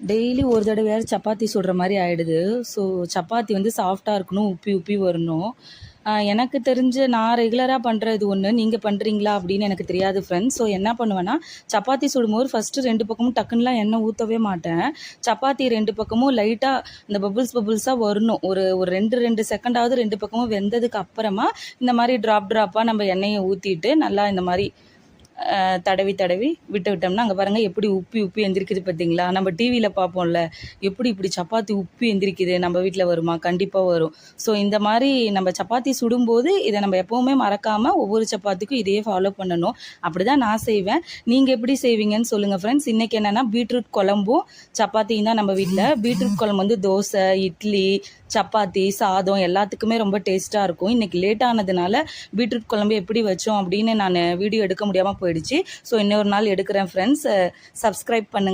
Daily ஒரு தடவையாவது சப்பாத்தி சுடுற மாதிரி ஆகிடுது. ஸோ சப்பாத்தி வந்து சாஃப்டாக இருக்கணும், உப்பி உப்பி வரணும். எனக்கு தெரிஞ்ச நான் ரெகுலராக பண்ணுறது ஒன்று, நீங்கள் பண்ணுறீங்களா அப்படின்னு எனக்கு தெரியாது ஃப்ரெண்ட்ஸ். ஸோ என்ன பண்ணுவேன்னா, சப்பாத்தி சுடும்போது ஃபஸ்ட்டு 2 பக்கமும் டக்குன்னுலாம் எண்ணெய் ஊற்றவே மாட்டேன். சப்பாத்தி 2 பக்கமும் லைட்டாக இந்த பபுள்ஸாக வரணும். ஒரு ஒரு 2 செகண்டாவது 2 பக்கமும் வெந்ததுக்கு அப்புறமா இந்த மாதிரி ட்ராப்பாக நம்ம எண்ணெயை ஊற்றிட்டு நல்லா இந்த மாதிரி தடவி விட்டோம்னா அங்கே பாருங்கள் எப்படி உப்பி உப்பி எந்திரிக்குது பார்த்தீங்களா? நம்ம டிவியில் பார்ப்போம்ல, எப்படி இப்படி சப்பாத்தி உப்பி எந்திரிக்குது, நம்ம வீட்டில் வருமா? கண்டிப்பாக வரும். ஸோ இந்த மாதிரி நம்ம சப்பாத்தி சுடும்போது இதை நம்ம எப்போவுமே மறக்காமல் ஒவ்வொரு சப்பாத்திக்கும் இதையே ஃபாலோ பண்ணணும். அப்படி தான் நான் செய்வேன். நீங்கள் எப்படி செய்வீங்கன்னு சொல்லுங்கள் ஃப்ரெண்ட்ஸ். இன்றைக்கி என்னென்னா பீட்ரூட் குழம்பும் சப்பாத்தியும் தான் நம்ம வீட்டில். பீட்ரூட் குழம்பு வந்து தோசை, இட்லி, சப்பாத்தி, சாதம் எல்லாத்துக்குமே ரொம்ப டேஸ்ட்டாக இருக்கும். இன்றைக்கி லேட் ஆனதுனால பீட்ரூட் குழம்பு எப்படி வச்சோம் அப்படின்னு நான் வீடியோ எடுக்க முடியாமல் போயிடுச்சு. ஸோ இன்னொரு நாள் எடுக்கிறேன் ஃப்ரெண்ட்ஸ். சப்ஸ்கிரைப் பண்ணுங்கள்.